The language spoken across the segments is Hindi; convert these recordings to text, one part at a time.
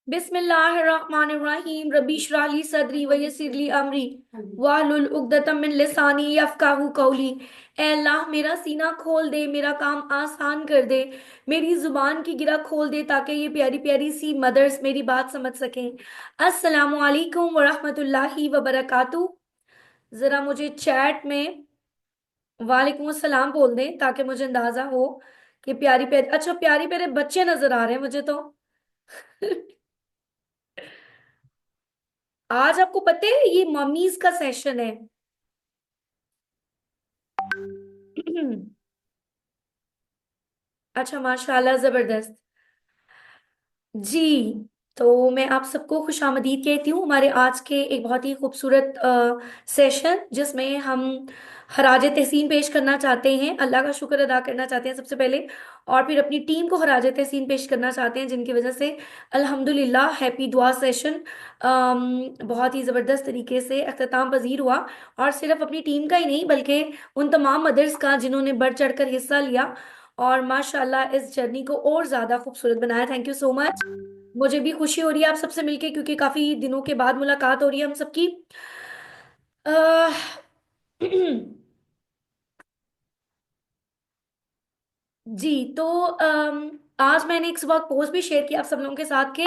बिस्मिल्लाहिर्रहमानिर्रहीम रब्बी इश्रह ली सदरी व यस्सिर ली अमरी वाहलुल उक़दतम मिन लिसानी यफ़क़हू क़ौली। ए अल्लाह, मेरा सीना खोल दे, मेरा काम आसान कर दे, मेरी जुबान की गिरा खोल दे ताकि ये प्यारी प्यारी सी मदर्स मेरी बात समझ सकें। अस्सलामु अलैकुम व रहमतुल्लाहि व बरकातुहू। जरा मुझे चैट में वालेकुम अस्सलाम बोल दें ताकि मुझे अंदाजा हो कि प्यारी प्यारी, अच्छा प्यारी प्यारे बच्चे नजर आ रहे हैं मुझे तो। आज आपको पता है ये मम्मीज का सेशन है। अच्छा, माशाल्लाह, जबरदस्त। जी, तो मैं आप सबको खुशामदीद कहती हूँ हमारे आज के एक बहुत ही खूबसूरत सेशन जिसमें हम खराज तहसीन पेश करना चाहते हैं, अल्लाह का शुक्र अदा करना चाहते हैं सबसे पहले, और फिर अपनी टीम को खराज तहसीन पेश करना चाहते हैं जिनकी वजह से अल्हम्दुलिल्लाह हैप्पी दुआ सेशन बहुत ही ज़बरदस्त तरीके से अख्ताम पजीर हुआ। और सिर्फ अपनी टीम का ही नहीं बल्कि उन तमाम मदर्स का जिन्होंने बढ़ चढ़ कर हिस्सा लिया और माशाल्लाह इस जर्नी को और ज़्यादा खूबसूरत बनाया। Thank you so much. मुझे भी खुशी हो रही है आप सबसे मिलके क्योंकि काफी दिनों के बाद मुलाकात हो रही है हम सबकी। अह, जी, तो आज मैंने एक सुबह पोस्ट भी शेयर किया आप सब लोगों के साथ के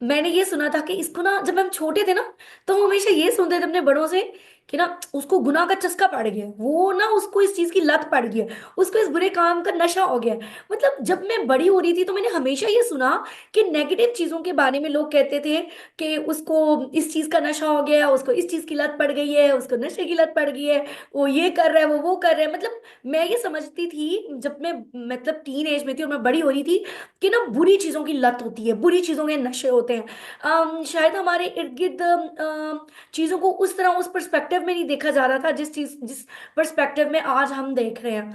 मैंने ये सुना था कि इसको ना जब हम छोटे थे ना तो हम हमेशा ये सुनते थे अपने बड़ों से कि ना उसको गुनाह का चस्का पड़ गया है, वो ना उसको इस चीज की लत पड़ गई है, उसको इस बुरे काम का नशा हो गया है। मतलब जब मैं बड़ी हो रही थी तो मैंने हमेशा ये सुना कि नेगेटिव चीजों के बारे में लोग कहते थे कि उसको इस चीज का नशा हो गया है, उसको इस चीज की लत पड़ गई है, उसको नशे की लत पड़ गई है, वो ये कर रहा है, वो कर रहा है। मतलब मैं ये समझती थी जब मैं मतलब टीन एज में थी और मैं बड़ी हो रही थी कि ना बुरी चीजों की लत होती है, बुरी चीजों के नशे होते हैं। शायद हमारे इर्द गिर्द चीजों को उस तरह उस पर्सपेक्टिव में नहीं देखा जा रहा था जिस पर्सपेक्टिव में आज हम देख रहे हैं।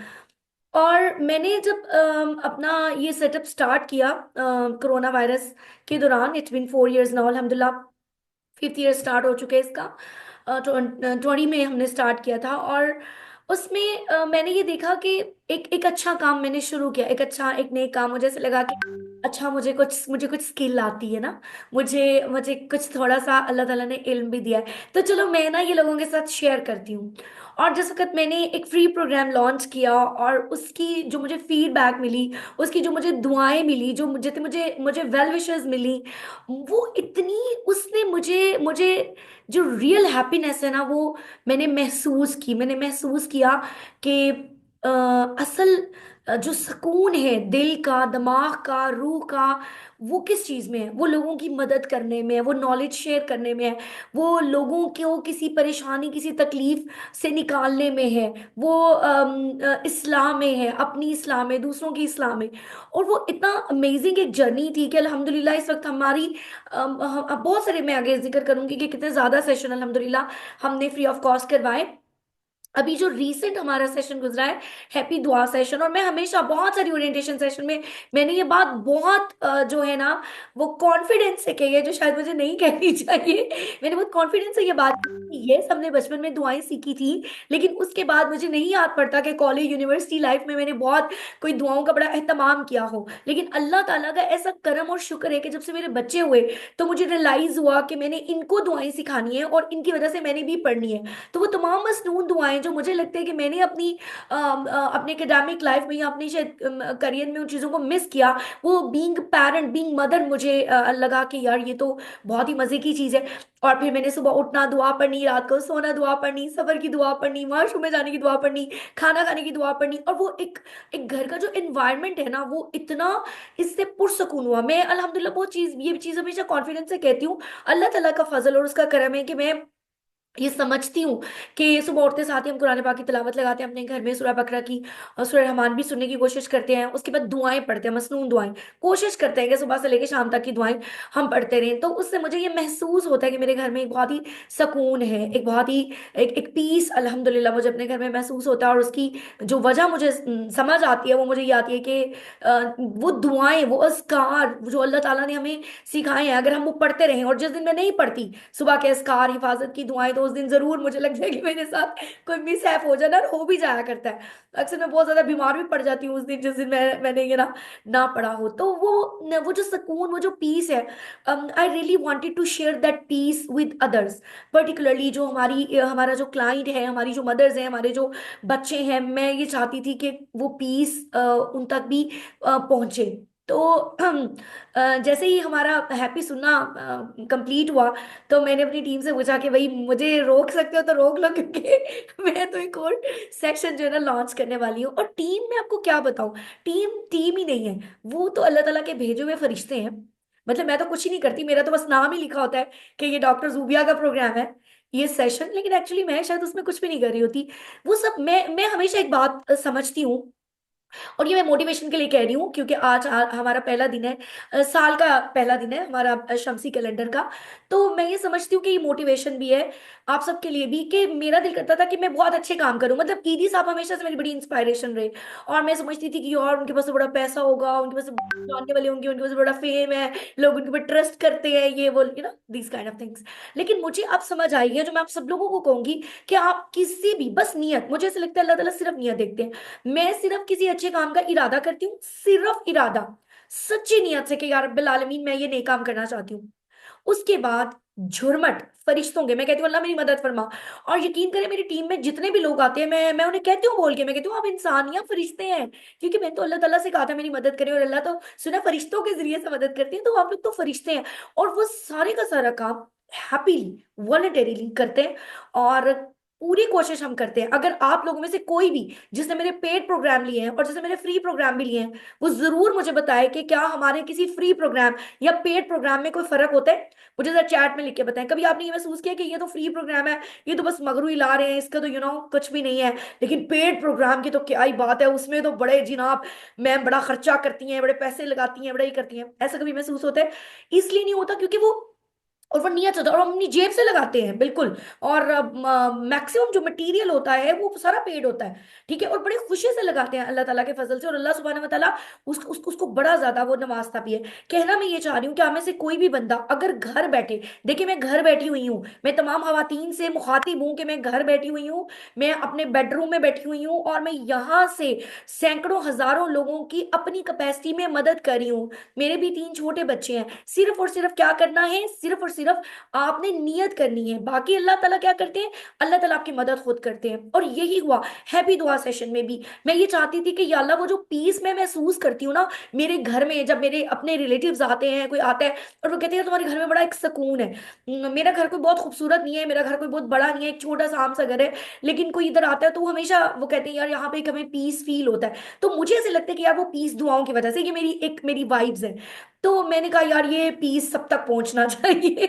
और मैंने जब अपना ये सेटअप स्टार्ट किया कोरोना वायरस के दौरान, इट्स बिन 4 years नाउ अल्हम्दुलिल्लाह, 5th ईयर स्टार्ट हो चुके हैं इसका। 20 में हमने स्टार्ट किया था और उसमें मैंने ये देखा कि एक एक अच्छा काम मैंने शुरू किया, एक अच्छा एक नई काम, मुझे ऐसे लगा कि अच्छा मुझे कुछ स्किल आती है ना, मुझे मुझे कुछ थोड़ा सा अल्लाह ताला ने इल्म भी दिया है, तो चलो मैं ना ये लोगों के साथ शेयर करती हूँ। और जिस वक्त मैंने एक फ्री प्रोग्राम लॉन्च किया और उसकी जो मुझे फीडबैक मिली, उसकी जो मुझे दुआएं मिली, जो मुझे मुझे मुझे वेल विशेस मिली, वो इतनी, उसने मुझे मुझे जो रियल हैप्पीनेस है ना वो मैंने महसूस किया कि अ, असल जो सुकून है दिल का, दिमाग का, रूह का, वो किस चीज में है? वो लोगों की मदद करने में है, वो नॉलेज शेयर करने में है, वो लोगों को किसी परेशानी किसी तकलीफ से निकालने में है, वो इस्लाम में है, अपनी इस्लाम में, दूसरों की इस्लाम में। और वो इतना अमेजिंग एक जर्नी थी कि अल्हम्दुलिल्लाह इस वक्त हमारी अब बहुत सारे, मैं आगे जिक्र करूंगी कि कितने ज्यादा सेशन अल्हम्दुलिल्लाह हमने फ्री ऑफ कॉस्ट करवाए। अभी जो रीसेंट हमारा सेशन गुजरा है हैप्पी दुआ सेशन, और मैं हमेशा बहुत सारी ओरिएंटेशन सेशन में मैंने ये बात बहुत जो है ना वो कॉन्फिडेंस से कही है जो शायद मुझे नहीं कहनी चाहिए। मैंने बहुत कॉन्फिडेंस से ये बात की, ये हमने बचपन में दुआएं सीखी थी, लेकिन उसके बाद मुझे नहीं याद पड़ता कि कॉलेज यूनिवर्सिटी लाइफ में मैंने बहुत कोई दुआओं का बड़ा एहतमाम किया हो। लेकिन अल्लाह ताला का ऐसा करम और शुक्र है कि जब से मेरे बच्चे हुए तो मुझे रियलाइज हुआ कि मैंने इनको दुआएं सिखानी है और इनकी वजह से मैंने भी पढ़नी है। तो वो तमाम मसनून दुआएं जो मुझे लगता है कि मैंने अपने एकेडमिक लाइफ में या अपने शायद करियर में उन चीज़ों को मिस किया, वो बीइंग पैरेंट बीइंग मदर मुझे लगा कि यार ये तो बहुत ही मज़े की चीज़ है। और फिर मैंने सुबह उठना दुआ पढ़नी, रात को सोना दुआ पढ़नी, सफर की दुआ पढ़नी, वॉशरूम में जाने की दुआ पढ़नी, खाना खाने की दुआ पढ़नी, और वो एक घर का जो एनवायरनमेंट है ना वो इतना इससे पुरसकून हुआ। मैं अल्हम्दुलिल्लाह बहुत चीज़, ये चीज़ हमेशा कॉन्फिडेंस से कहती हूँ, अल्लाह ताला का फजल और उसका करम है कि मैं ये समझती हूँ कि सुबह उठते साथ ही हम कुरान पाक की तिलावत लगाते हैं अपने घर में, सूरह बकरा की और सूरह रहमान भी सुनने की कोशिश करते हैं, उसके बाद दुआएं पढ़ते हैं, मसनून दुआएं, कोशिश करते हैं कि सुबह से लेकर शाम तक की दुआएं हम पढ़ते रहें। तो उससे मुझे ये महसूस होता है कि मेरे घर में एक बहुत ही सुकून है, एक बहुत ही एक पीस अल्हम्दुलिल्लाह मुझे अपने घर में महसूस होता है। और उसकी जो वजह मुझे समझ आती है वो मुझे ये आती है कि वो दुआएं, वो अस्कार जो अल्लाह ताला ने हमें सिखाए हैं, अगर हम वो पढ़ते रहें, और जिस दिन मैं नहीं पढ़ती सुबह के अस्कार हिफाजत की दुआएं, तो उस दिन जरूर मुझे लगता है कि मेरे साथ कोई मिस हो जाना, और हो भी जाया करता है। अक्सर मैं बहुत ज्यादा बीमार भी पड़ जाती हूँ उस दिन, जिस दिन मैंने ये ना ना पढ़ा हो। तो वो जो सुकून, वो जो पीस है, I really wanted to share that piece with others. Particularly जो हमारा जो क्लाइंट है, हमारी जो मदर्स हैं, हमारे जो बच्चे हैं, मैं ये चाहती थी कि वो पीस उन तक भी पहुंचे। तो जैसे ही हमारा हैप्पी सुनना कंप्लीट हुआ, तो मैंने अपनी टीम से पूछा कि भाई मुझे रोक सकते हो तो रोक लो, क्योंकि मैं तो एक और सेक्शन जो है ना लॉन्च करने वाली हूँ। और टीम में आपको क्या बताऊं, टीम टीम ही नहीं है, वो तो अल्लाह ताला के भेजे हुए फरिश्ते हैं। मतलब मैं तो कुछ ही नहीं करती, मेरा तो बस नाम ही लिखा होता है कि ये डॉक्टर जूबिया का प्रोग्राम है, ये सेशन, लेकिन एक्चुअली मैं शायद उसमें कुछ भी नहीं कर रही होती। वो सब मैं हमेशा एक बात समझती हूँ, और ये मैं मोटिवेशन के लिए कह रही हूँ, क्योंकि आज हमारा पहला दिन है, साल का पहला दिन है हमारा शमसी कैलेंडर का। तो मैं ये समझती हूँ कि ये मोटिवेशन भी है आप सबके लिए भी, कि मेरा दिल करता था कि मैं बहुत अच्छे काम करूँ। मतलब कीदी साहब हमेशा से मेरी बड़ी इंस्पायरेशन रहे, और मैं समझती थी कि और उनके पास तो बड़ा पैसा होगा, उनके पास तो जानने वाले होंगे, उनके पास बड़ा फेम है, लोग उनके ऊपर ट्रस्ट करते हैं, ये वो दिस काइंड ऑफ थिंग्स। लेकिन मुझे अब समझ आई है, जो मैं आप सब लोगों को कहूंगी, कि आप किसी भी, बस नियत, मुझे ऐसा लगता है अल्लाह ताला सिर्फ नियत देखते हैं। मैं सिर्फ किसी अच्छे काम का इरादा करती हूँ, सिर्फ इरादा, सच्ची नियत से कि यार रब्बिल आलमीन मैं ये नए काम करना चाहती हूँ। उसके बाद झुरमट फरिश्तों के, मैं कहती हूँ अल्लाह मेरी मदद फरमा। और यकीन करें, मेरी टीम में जितने भी लोग आते हैं, मैं उन्हें कहती हूँ बोल के, मैं कहती हूँ आप इंसान या फरिश्ते हैं। क्योंकि मैंने तो अल्लाह ताला से कहा था मेरी मदद करें, और अल्लाह तो सुना फरिश्तों के जरिए से मदद करते हैं, तो आप लोग तो फरिश्ते हैं। और वो सारे का सारा काम हैप्पीली वॉलंटरीली करते हैं, और पूरी कोशिश हम करते हैं। अगर आप लोगों में से कोई भी जिसने मेरे पेड प्रोग्राम लिए हैं और जिसने मेरे फ्री प्रोग्राम भी लिए हैं, वो जरूर मुझे बताए कि क्या हमारे किसी फ्री प्रोग्राम या पेड प्रोग्राम में कोई फर्क होता है। मुझे जरा चैट में लिख के बताएं, कभी आपने ये महसूस किया कि ये तो फ्री प्रोग्राम है, ये तो बस मगरू ही ला रहे हैं, इसका तो कुछ भी नहीं है, लेकिन पेड प्रोग्राम की तो क्या ही बात है, उसमें तो बड़े जिनाब मैम बड़ा खर्चा करती हैं, बड़े पैसे लगाती हैं, बड़ा ही करती हैं। ऐसा कभी महसूस होता है? इसलिए नहीं होता क्योंकि वो नियत होता है, और हम अपनी जेब से लगाते हैं बिल्कुल। और मैक्सिमम जो मटेरियल होता है वो सारा पेड होता है, ठीक है, और बड़ी खुशी से लगाते हैं अल्लाह ताला के फजल से, और अल्लाह सुब्हानहू व तआला उसको बड़ा ज्यादा वो नवाजता भी है। कहना मैं ये चाह रही हूँ कि आप में से कोई भी बंदा अगर घर बैठे, देखिए मैं घर बैठी हुई हूँ, मैं तमाम खवातीन से मुखातिब हूँ कि मैं घर बैठी हुई हूँ, मैं अपने बेडरूम में बैठी हुई हूँ, और मैं यहाँ से सैकड़ों हजारों लोगों की अपनी कैपेसिटी में मदद कर रही हूँ। मेरे भी तीन छोटे बच्चे हैं। सिर्फ और सिर्फ क्या करना है, सिर्फ और सिर्फ आपने नियत करनी है, बाकी अल्लाह ताला क्या करते हैं, अल्लाह ताला आपकी मदद खुद करते हैं। और यही हुआ हैप्पी दुआ सेशन में भी। मैं ये चाहती थी कि या अल्लाह वो जो पीस मैं महसूस करती हूँ ना मेरे घर में, जब मेरे अपने रिलेटिव्स आते हैं, कोई आता है और वो कहते हैं तुम्हारे घर में बड़ा एक सुकून है। मेरा घर कोई बहुत खूबसूरत नहीं है, मेरा घर कोई बहुत बड़ा नहीं है, एक छोटा सा आम सा घर है, लेकिन कोई इधर आता है तो वो हमेशा वो कहते हैं यार यहाँ पे एक हमें पीस फील होता है। तो मुझे ऐसे लगता है कि यार वो पीस दुआओं की वजह से, ये मेरी वाइब्स है। तो मैंने कहा यार ये पीस सब तक पहुंचना चाहिए।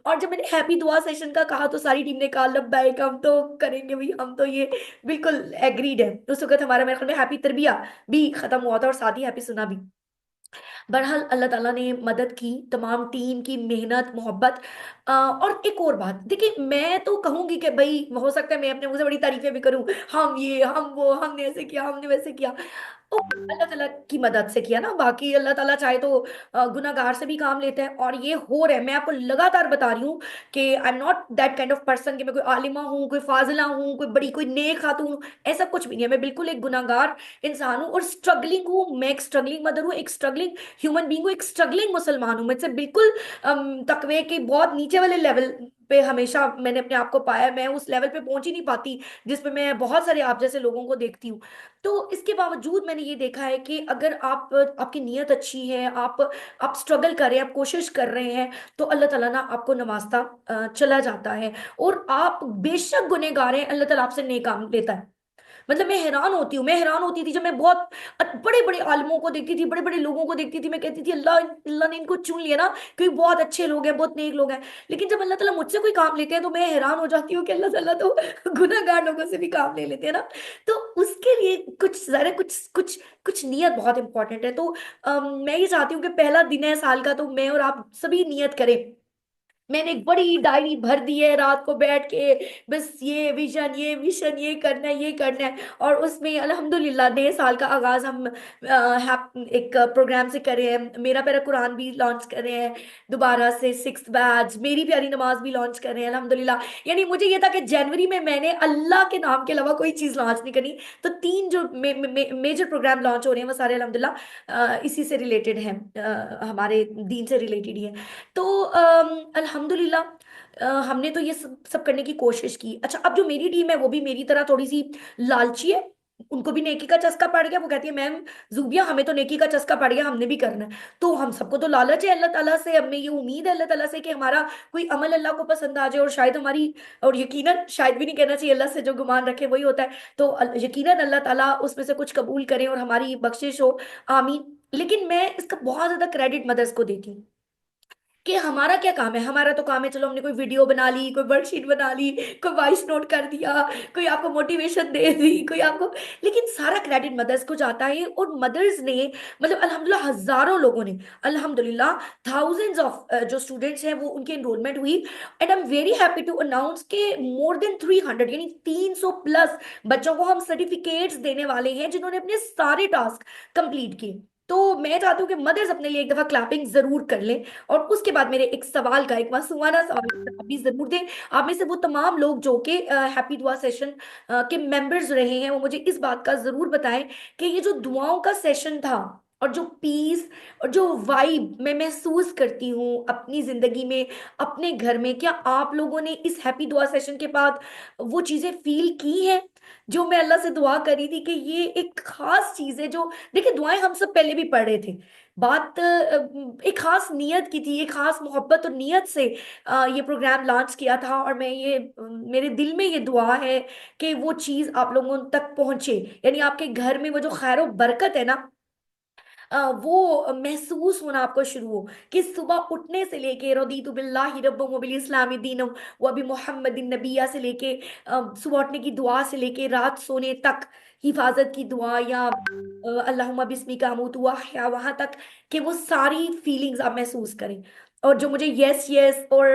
और जब मैंने हैप्पी दुआ सेशन का कहा, तो सारी टीम ने कहा लब्बैक, हम तो करेंगे भाई, हम तो ये बिल्कुल एग्रीड है। उस वक्त हमारा मेरे ख्याल में हैप्पी तरबिया भी खत्म हुआ था, और साथ ही हैप्पी सुना भी। बहरहाल अल्लाह ताला ने मदद की, तमाम टीम की मेहनत मोहब्बत। और एक और बात देखिए, मैं तो कहूंगी कि भाई हो सकता है मैं अपने मुंह से बड़ी तारीफें भी करूं, हम ये हम वो, हमने ऐसे किया, हमने वैसे किया। तो अल्लाह ताला की मदद से किया ना, बाकी अल्लाह ताला चाहे तो गुनाहगार से भी काम लेता है, और ये हो रहा है। मैं आपको लगातार बता रही हूँ कि I am not that kind of person कि मैं कोई आलिमा हूँ, कोई फाजिला हूँ, कोई बड़ी कोई नेक खातून हूँ। ऐसा कुछ भी नहीं है, मैं बिल्कुल एक गुनाहगार इंसान हूँ, और स्ट्रगलिंग हूँ। मैं एक स्ट्रगलिंग मदर हूँ, एक स्ट्रगलिंग ह्यूमन बींग हूँ, एक स्ट्रगलिंग मुसलमान हूँ। मुझसे बिल्कुल तकवे के बहुत नीचे वाले लेवल पे हमेशा मैंने अपने आप को पाया। मैं उस लेवल पे पहुंच ही नहीं पाती जिसपे मैं बहुत सारे आप जैसे लोगों को देखती हूँ। तो इसके बावजूद मैंने ये देखा है कि अगर आपकी नीयत अच्छी है, आप स्ट्रगल कर रहे हैं, आप कोशिश कर रहे हैं, तो अल्लाह ताला ना आपको नवाजता चला जाता है। और आप बेशक गुनहगार हैं, अल्लाह ताला आपसे नेक काम लेता है। मतलब मैं हैरान होती हूँ, मैं हैरान होती थी जब मैं बहुत बड़े बड़े आलिमों को देखती थी, बड़े बड़े लोगों को देखती थी, मैं कहती थी अल्लाह अल्लाह ने इनको चुन लिया ना, क्योंकि बहुत अच्छे लोग हैं, बहुत नेक लोग हैं। लेकिन जब अल्लाह ताला मुझसे कोई काम लेते हैं, तो मैं हैरान हो जाती हूँ कि अल्लाह ताला तो गुनहगार लोगों से भी काम ले लेते हैं ना। तो उसके लिए कुछ जरा कुछ कुछ कुछ नियत बहुत इंपॉर्टेंट है। तो मैं ये चाहती हूँ कि पहला दिन है साल का, तो मैं और आप सभी नियत करें मैंने एक बड़ी डायरी भर दी है रात को बैठ के, बस ये विजन ये करना है ये करना है। और उसमें अल्हम्दुलिल्लाह नए साल का आगाज हम एक प्रोग्राम से कर रहे हैं, मेरा प्यारा कुरान भी लॉन्च कर रहे हैं दोबारा से, 6th बैच मेरी प्यारी नमाज भी लॉन्च कर रहे हैं अल्हम्दुलिल्लाह। यानी मुझे ये था कि जनवरी में मैंने अल्लाह के नाम के अलावा कोई चीज लॉन्च नहीं करनी। तो तीन जो मेजर प्रोग्राम लॉन्च हो रहे हैं वो सारे अल्हम्दुलिल्लाह इसी से रिलेटेड हैं, हमारे दीन से रिलेटेड ही है। तो अल्हम्दुलिल्लाह हमने तो ये सब करने की कोशिश की। अच्छा, अब जो मेरी टीम है वो भी मेरी तरह थोड़ी सी लालची है, उनको भी नेकी का चस्का पड़ गया। वो कहती है मैम जूबिया हमें तो नेकी का चस्का पड़ गया, हमने भी करना है। तो हम सबको तो लालच है अल्लाह ताला से, हमें ये उम्मीद है अल्लाह ताला से कि हमारा कोई अमल अल्लाह को पसंद आ जाए, और शायद हमारी, और यकीनन शायद भी नहीं कहना चाहिए, अल्लाह से जो गुमान रखे वही होता है। तो यकीनन अल्लाह ताला उसमें से कुछ कबूल करे और हमारी बख्शिश हो, आमीन। लेकिन मैं इसका बहुत ज्यादा क्रेडिट मदर्स को देती हूँ कि हमारा क्या काम है। हमारा तो काम है चलो हमने कोई वीडियो बना ली, कोई वर्कशीट बना ली, कोई वॉइस नोट कर दिया, कोई आपको मोटिवेशन दे दी, कोई आपको, लेकिन सारा क्रेडिट मदर्स को जाता है। और मदर्स ने, मतलब अल्हम्दुलिल्लाह हजारों लोगों ने, अल्हम्दुलिल्लाह थाउजेंड्स ऑफ जो स्टूडेंट्स हैं वो उनकी एनरोलमेंट हुई। And I am very happy to announce के मोर देन 300 यानी 300 प्लस बच्चों को हम सर्टिफिकेट्स देने वाले हैं जिन्होंने अपने सारे टास्क कंप्लीट किए। तो मैं चाहती हूँ कि मदर्स अपने लिए एक दफा क्लैपिंग जरूर कर लें। और उसके बाद मेरे एक सवाल का, एक मासूमाना सवाल का जवाब भी जरूर दें। आप में से वो तमाम लोग जो कि हैप्पी दुआ सेशन के मेंबर्स रहे हैं वो मुझे इस बात का जरूर बताएं कि ये जो दुआओं का सेशन था, और जो पीस और जो वाइब मैं महसूस करती हूँ अपनी जिंदगी में, अपने घर में, क्या आप लोगों ने इस हैप्पी दुआ सेशन के बाद वो चीजें फील की हैं जो मैं अल्लाह से दुआ करी थी कि ये एक खास चीज है। जो देखिए दुआएं हम सब पहले भी पढ़ रहे थे, बात एक खास नियत की थी, एक खास मोहब्बत और नियत से ये प्रोग्राम लॉन्च किया था। और मैं ये मेरे दिल में ये दुआ है कि वो चीज आप लोगों तक पहुंचे, यानी आपके घर में वो जो खैर और बरकत है ना, वो महसूस होना आपको शुरू हो कि सुबह उठने से लेके रदीतु बिल्लाहि रब्बम व बिल इस्लामी दीनम व बि मुहम्मदिन नबिय्या से लेके सुबह उठने की दुआ से लेके रात सोने तक हिफाजत की दुआ, या अल्लाहुम्मा बिस्मिका अमूतु व अहया, वहां तक कि वो सारी फीलिंग्स आप महसूस करें। और जो मुझे यस यस और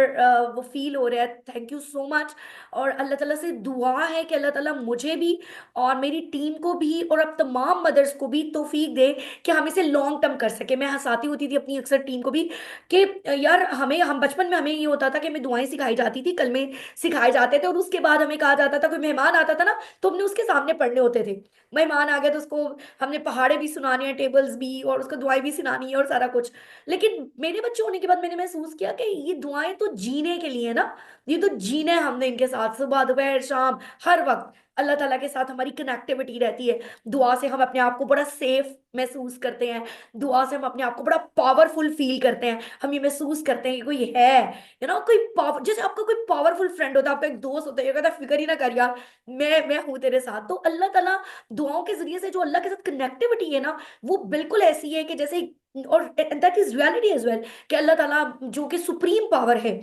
वो फील हो रहा है, थैंक यू सो मच। और अल्लाह ताला से दुआ है कि अल्लाह ताला मुझे भी और मेरी टीम को भी और अब तमाम मदर्स को भी तौफीक दे कि हम इसे लॉन्ग टर्म कर सके। मैं हंसाती होती थी अपनी अक्सर टीम को भी कि यार हमें, हम बचपन में हमें ये होता था कि हमें दुआएं सिखाई जाती थी, कलमे सिखाए जाते थे, और उसके बाद हमें कहा जाता था कोई मेहमान आता था ना तो हमने उसके सामने पढ़ने होते थे। मेहमान आ गया तो उसको हमने पहाड़े भी सुनाने हैं, टेबल्स भी, और उसको दुआएं भी सुनानी है और सारा कुछ। लेकिन मेरे बच्चे होने के बाद मैंने महसूस किया कि ये दुआएं तो जीने के लिए है ना, ये तो जीना है हमने इनके साथ, सुबह दोपहर शाम हर वक्त अल्लाह ताला के साथ हमारी कनेक्टिविटी रहती है। दुआ से हम अपने आप को बड़ा सेफ महसूस करते हैं, दुआ से हम अपने आप को बड़ा पावरफुल फील करते हैं। हम ये महसूस करते हैं कि कोई है, कोई पावर, जैसे आपका कोई पावरफुल फ्रेंड होता है, आपका एक दोस्त होता है, ये कहता है फिक्र ही ना कर यार, मैं हूं तेरे साथ। तो अल्लाह ताला दुआओं के जरिए से जो अल्लाह के साथ कनेक्टिविटी है ना, वो बिल्कुल ऐसी है कि जैसे, और that is reality as well, कि अल्लाह ताला जो कि सुप्रीम पावर है,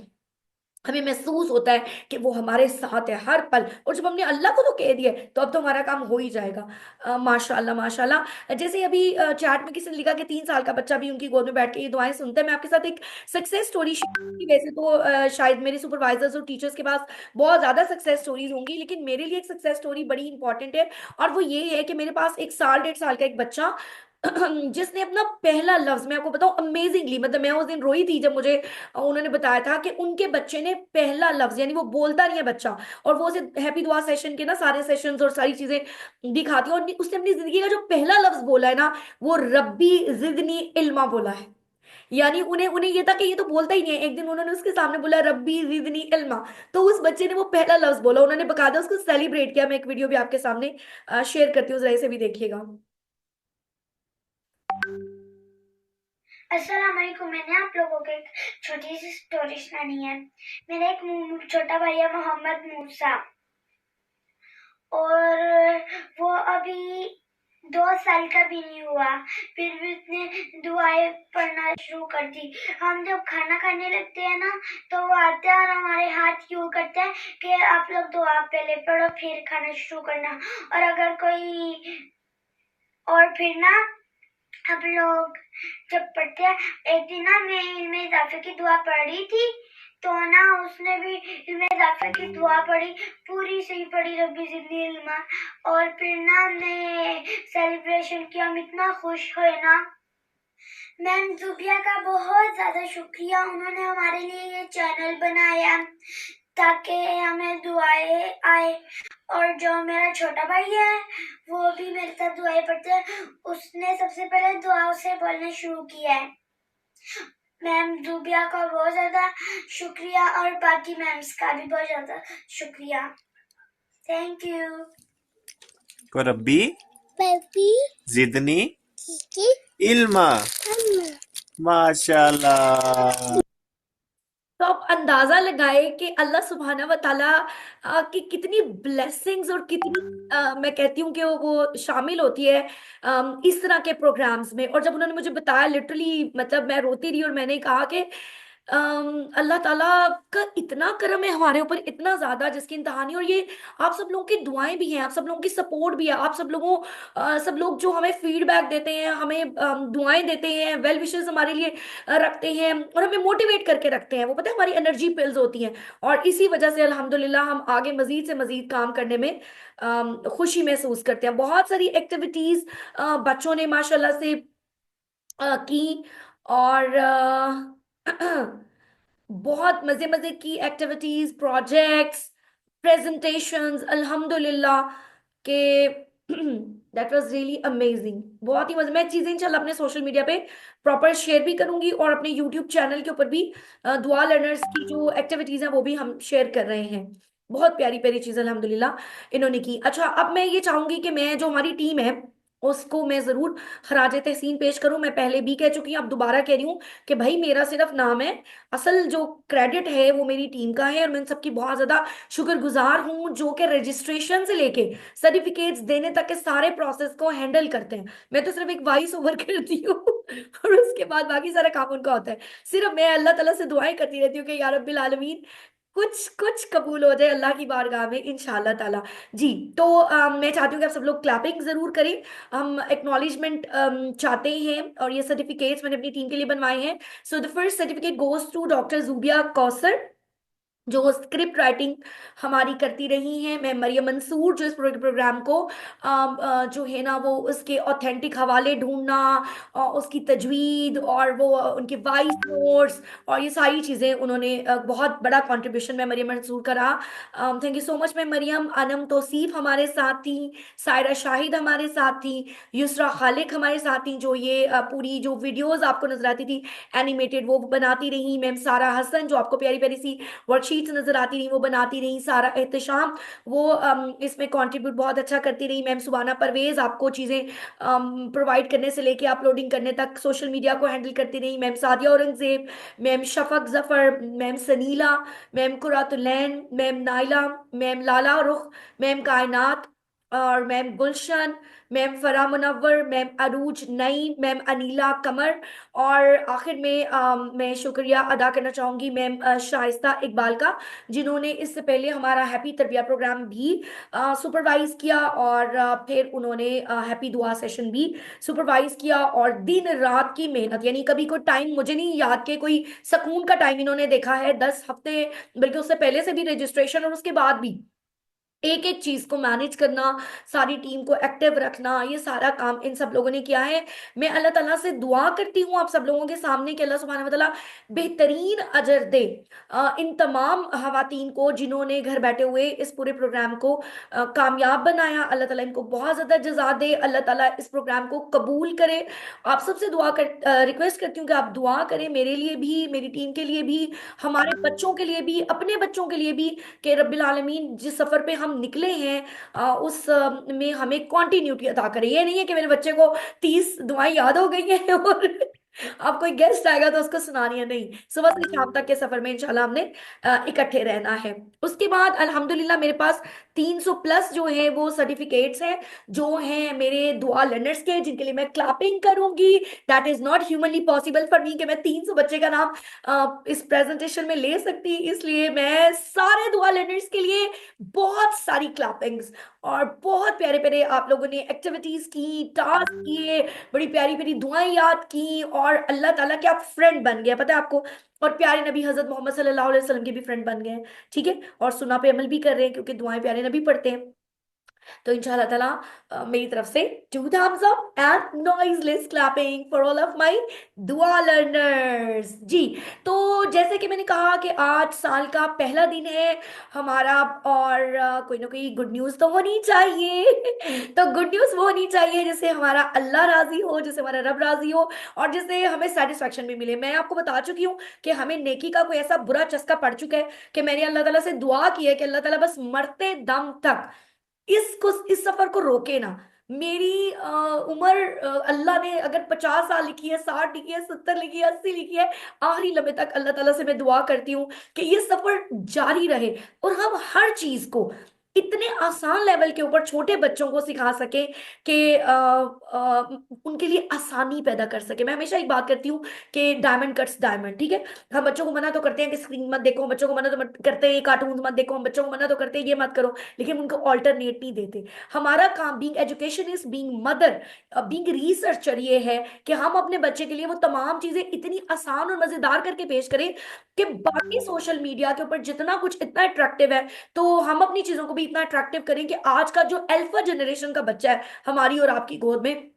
हमें महसूस होता है कि वो हमारे साथ है हर पल। और जब हमने अल्लाह को तो कह दिया है, तो अब तो हमारा काम हो ही जाएगा। माशाल्लाह माशाल्लाह। जैसे अभी चैट में किसी ने लिखा कि 3 साल का बच्चा भी उनकी गोद में बैठ के ये दुआएं सुनता है। मैं आपके साथ एक सक्सेस स्टोरी शेयर की। वैसे तो शायद मेरे सुपरवाइजर्स और टीचर्स के पास बहुत ज्यादा सक्सेस स्टोरीज होंगी, लेकिन मेरे लिए एक सक्सेस स्टोरी बड़ी इंपॉर्टेंट है। और वो ये है कि मेरे पास 1 साल 1.5 साल का एक बच्चा जिसने अपना पहला लफ्ज, मैं आपको बताऊं अमेजिंगली, मतलब मैं उस दिन रोई थी जब मुझे उन्होंने बताया था कि उनके बच्चे ने पहला लफ्ज, यानी वो बोलता नहीं है बच्चा, और वो उसे हैप्पी दुआ सेशन के ना सारे सेशंस और सारी चीजें दिखाती है, और उसने अपनी जिंदगी का जो पहला लफ्ज बोला है ना, वो रब्बी जिदनी इल्मा बोला है। यानी उन्हें उन्हें ये था कि ये तो बोलता ही नहीं है, एक दिन उन्होंने उसके सामने बोला रब्बी जिदनी इल्मा, तो उस बच्चे ने वो पहला लफ्ज बोला, उन्होंने बकायदा उसको सेलिब्रेट किया। मैं एक वीडियो भी आपके सामने शेयर करती हूँ, जरा इसे भी देखिएगा। अस्सलाम वालेकुम। मैंने आप लोगों को एक छोटी सी स्टोरी सुनानी है। मेरा एक छोटा भाई है मोहम्मद मूसा, और वो अभी 2 साल का भी नहीं हुआ, फिर भी उसने दुआएं पढ़ना शुरू कर दी। हम जब खाना खाने लगते हैं ना, तो वो आते हैं और हमारे हाथ यूं करते हैं कि आप लोग दुआ पहले पढ़ो फिर खाना शुरू करना। और अगर कोई, और फिर ना हम लोग जब पढ़ते हैं, एक दिन ना मैं इल्मे इजाफे की दुआ पढ़ रही थी, तो ना उसने भी इल्म इजाफा की दुआ पढ़ी, पूरी सही पढ़ी, रब्बी ज़िदनी इल्मा। और फिर ना हमने सेलिब्रेशन किया, हम इतना खुश हुए ना। मैम जुबिया का बहुत ज़्यादा शुक्रिया, उन्होंने हमारे लिए ये चैनल बनाया ताकि हमें दुआएं आए। और जो मेरा छोटा भाई है वो भी मेरे साथ दुआएं पढ़ते हैं, उसने सबसे पहले दुआओं से बोलना शुरू किया है। मैम जुबिया का बहुत ज़्यादा शुक्रिया और बाकी मैम्स का भी बहुत ज़्यादा शुक्रिया। Thank you. रब्बी बेबी जिदनी की इल्मा। माशाल्लाह। तो आप अंदाजा लगाए कि अल्लाह सुब्हाना व ताला की कितनी ब्लेसिंग्स और कितनी मैं कहती हूँ कि वो शामिल होती है इस तरह के प्रोग्राम्स में। और जब उन्होंने मुझे बताया लिटरली मतलब मैं रोती रही और मैंने कहा कि अल्लाह ताला का इतना करम है हमारे ऊपर, इतना ज्यादा जिसकी इंतहा नहीं। और ये आप सब लोगों की दुआएं भी हैं, आप सब लोगों की सपोर्ट भी है, आप सब लोगों सब लोग जो हमें फीडबैक देते हैं, हमें दुआएं देते हैं, वेल विशेस हमारे लिए रखते हैं और हमें मोटिवेट करके रखते हैं। वो पता है हमारी एनर्जी पिल्स होती हैं। और इसी वजह से अल्हम्दुलिल्लाह हम आगे मजीद से मजीद काम करने में खुशी महसूस करते हैं। बहुत सारी एक्टिविटीज बच्चों ने माशाल्लाह से की। और बहुत मजे मजे की एक्टिविटीज, प्रोजेक्ट्स, प्रेजेंटेशंस, अल्हम्दुलिल्लाह के दैट वाज रियली अमेजिंग। बहुत ही मजे, मैं चीजें इंशाल्लाह अपने सोशल मीडिया पे प्रॉपर शेयर भी करूंगी और अपने यूट्यूब चैनल के ऊपर भी दुआ लर्नर्स की जो एक्टिविटीज हैं वो भी हम शेयर कर रहे हैं। बहुत प्यारी प्यारी चीज अल्हम्दुलिल्लाह इन्होंने की। अच्छा, अब मैं ये चाहूंगी कि मैं जो हमारी टीम है उसको मैं जरूर खराजे तहसीन पेश करूं। मैं पहले भी कह चुकी हूँ, अब दोबारा कह रही हूँ कि भाई मेरा सिर्फ नाम है, असल जो क्रेडिट है वो मेरी टीम का है। और मैं इन सबकी बहुत ज्यादा शुक्रगुजार हूँ जो कि रजिस्ट्रेशन से लेके सर्टिफिकेट्स देने तक के सारे प्रोसेस को हैंडल करते हैं। मैं तो सिर्फ एक वॉइस ओवर करती हूँ और उसके बाद बाकी सारा काम उनका होता है। सिर्फ मैं अल्लाह ताला से दुआएं करती रहती हूँ कि या रब्बिल आलमीन कुछ कुछ कबूल हो जाए अल्लाह की बारगाह में इंशाल्लाह ताला। जी, तो मैं चाहती हूँ कि आप सब लोग क्लैपिंग जरूर करें। हम एक्नॉलेजमेंट चाहते हैं और ये सर्टिफिकेट्स मैंने अपनी टीम के लिए बनवाए हैं। So the first certificate goes to doctor Zubia Kausar जो स्क्रिप्ट राइटिंग हमारी करती रही हैं। मैं मरियम मंसूर जो इस प्रोग्राम को जो है ना वो उसके ऑथेंटिक हवाले ढूंढना और उसकी तजवीद और वो उनके वॉइस नोट्स और ये सारी चीज़ें उन्होंने बहुत बड़ा कंट्रीब्यूशन मैं मरियम मंसूर का रहा। थैंक यू सो मच मैं मरियम। अनम तौसीफ हमारे साथ थी, सायरा शाहिद हमारे साथ थी, युसरा खालिक हमारे साथ थी जो ये पूरी जो वीडियोस आपको नजर आती थी एनिमेटेड वो बनाती रही। मैम सारा हसन जो आपको प्यारी प्यारी सी वर्कशीट्स नजर आती रही वो बनाती रही। सारा एहतशाम वो इसमें कंट्रीब्यूट बहुत अच्छा करती रही। मैम सुबाना परवेज आपको चीज़ें प्रोवाइड करने से लेके अपलोडिंग करने तक सोशल मीडिया को हैंडल करती रही। Ma'am Sadia Aurangzeb, ma'am Shafaq Zafar, ma'am Sanila, ma'am Quratulain, ma'am Naila, ma'am Lala Rukh, ma'am Kainat और ma'am Gulshan, ma'am Farah Munawwar, ma'am Arooj Naeem, ma'am Anila Qamar. और आखिर में मैं शुक्रिया अदा करना चाहूंगी मैम शाइस्ता इकबाल का जिन्होंने इससे पहले हमारा हैप्पी तरबिया प्रोग्राम भी सुपरवाइज किया और फिर उन्होंने हैप्पी दुआ सेशन भी सुपरवाइज किया। और दिन रात की मेहनत, यानी कभी कोई टाइम मुझे नहीं याद के कोई सुकून का टाइम इन्होंने देखा है 10 हफ्ते, बल्कि उससे पहले से भी रजिस्ट्रेशन और उसके बाद भी एक एक चीज को मैनेज करना, सारी टीम को एक्टिव रखना, ये सारा काम इन सब लोगों ने किया है। मैं अल्लाह ताला से दुआ करती हूँ आप सब लोगों के सामने कि अल्लाह सुब्हानहू व तआला बेहतरीन अजर दे इन तमाम खवातीन को जिन्होंने घर बैठे हुए इस पूरे प्रोग्राम को कामयाब बनाया। अल्लाह ताला इनको बहुत ज्यादा जजा दे, अल्लाह ताला इस प्रोग्राम को कबूल करे। आप सबसे दुआ कर रिक्वेस्ट करती हूँ कि आप दुआ करें मेरे लिए भी, मेरी टीम के लिए भी, हमारे बच्चों के लिए भी, अपने बच्चों के लिए भी, कि रब्बिल आलमीन जिस सफर पे हम निकले हैं उस में हमें कॉन्टिन्यूटी अता करें। ये नहीं है कि मेरे बच्चे को 30 दुआएं याद हो गई हैं और अब कोई गेस्ट आएगा तो उसको सुनानी है, नहीं, सुबह से शाम तक के सफर में इंशाल्लाह हमने इकट्ठे रहना है। उसके बाद अल्हम्दुलिल्लाह मेरे पास 300 प्लस जो है वो सर्टिफिकेट्स हैं जो हैं मेरे दुआ लर्नर्स के, जिनके लिए मैं क्लैपिंग करूंगी। That is not humanly possible for me कि मैं 300 बच्चे का नाम इस प्रेजेंटेशन में ले सकती, इसलिए मैं सारे दुआ लर्नर्स के लिए बहुत सारी क्लैपिंग्स। और बहुत प्यारे प्यारे आप लोगों ने एक्टिविटीज की, टास्क किए, बड़ी प्यारी प्यारी दुआएं याद की और अल्लाह ताला के आप फ्रेंड बन गए, पता है आपको। और प्यारे नबी हजरत मोहम्मद सल्लल्लाहु अलैहि वसल्लम के भी फ्रेंड बन गए हैं, ठीक है। और सुना पे अमल भी कर रहे हैं क्योंकि दुआएं प्यारे नबी पढ़ते हैं। तो इंशाल्लाह ताला मेरी तरफ से 2 thumbs up and noiseless clapping for all of my दुआ लर्नर्स जी। तो जैसे कि मैंने कहा कि आज साल का पहला दिन है हमारा, और कोई ना कोई गुड न्यूज तो होनी चाहिए। तो गुड न्यूज वो होनी चाहिए जिससे हमारा अल्लाह राजी हो, जिससे हमारा रब राजी हो, और जिससे हमें सेटिस्फेक्शन भी मिले। मैं आपको बता चुकी हूँ कि हमें नेकी का कोई ऐसा बुरा चस्का पड़ चुका है कि मैंने अल्लाह ताला से दुआ की है कि अल्लाह ताला बस मरते दम तक इस सफर को रोके ना। मेरी उम्र अल्लाह ने अगर 50 साल लिखी है, 60 लिखी है, 70 लिखी है, 80 लिखी है, आखिरी लम्हे तक अल्लाह ताला से मैं दुआ करती हूँ कि ये सफर जारी रहे और हम हर चीज को इतने आसान लेवल के ऊपर छोटे बच्चों को सिखा सके कि उनके लिए आसानी पैदा कर सके। मैं हमेशा एक बात करती हूँ कि डायमंड कट्स डायमंड, ठीक है। हम बच्चों को मना तो करते हैं कि स्क्रीन मत देखो, बच्चों को मना तो करते हैं कार्टून मत देखो, हम बच्चों को मना तो करते हैं ये मत करो, लेकिन उनको ऑल्टरनेट नहीं देते। हमारा काम being education is being mother, being researcher ये है कि हम अपने बच्चे के लिए वो तमाम चीजें इतनी आसान और मजेदार करके पेश करें कि बाकी सोशल मीडिया के ऊपर जितना कुछ इतना अट्रैक्टिव है, तो हम अपनी चीजों को भी इतना अट्रैक्टिव करें कि आज का जो अल्फा जनरेशन का बच्चा है हमारी और आपकी गोद में,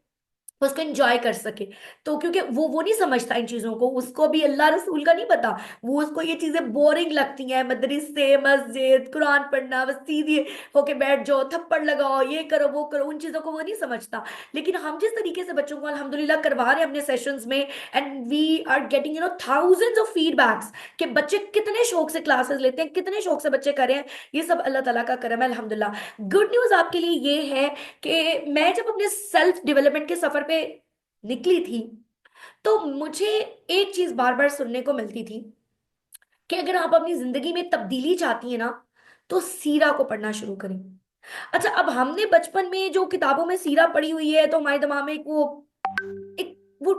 उसको एंजॉय कर सके। तो क्योंकि वो नहीं समझता इन चीजों को, उसको भी अल्लाह रसूल का नहीं पता, वो उसको ये चीजें बोरिंग लगती हैं, मदरसे मस्जिद कुरान पढ़ना, बस सीधे होके बैठ जाओ, थप्पड़ लगाओ, ये करो वो करो, उन चीजों को वो नहीं समझता। लेकिन हम जिस तरीके से बच्चों को अल्हम्दुलिल्लाह करवा रहे हैं अपने सेशंस में, and we are getting thousands of feedbacks कि बच्चे कितने शौक से क्लासेस लेते हैं, कितने शौक से बच्चे कर रहे हैं, ये सब अल्लाह ताला का करम है अल्हम्दुलिल्लाह। गुड न्यूज आपके लिए ये है कि मैं जब अपने सेल्फ डेवलपमेंट के सफर पे निकली थी, तो मुझे एक चीज बार बार सुनने को मिलती थी कि अगर आप अपनी जिंदगी में तब्दीली चाहती हैं ना, तो सीरा को पढ़ना शुरू करें। अच्छा, अब हमने बचपन में जो किताबों में सीरा पढ़ी हुई है तो हमारे दिमाग में एक वो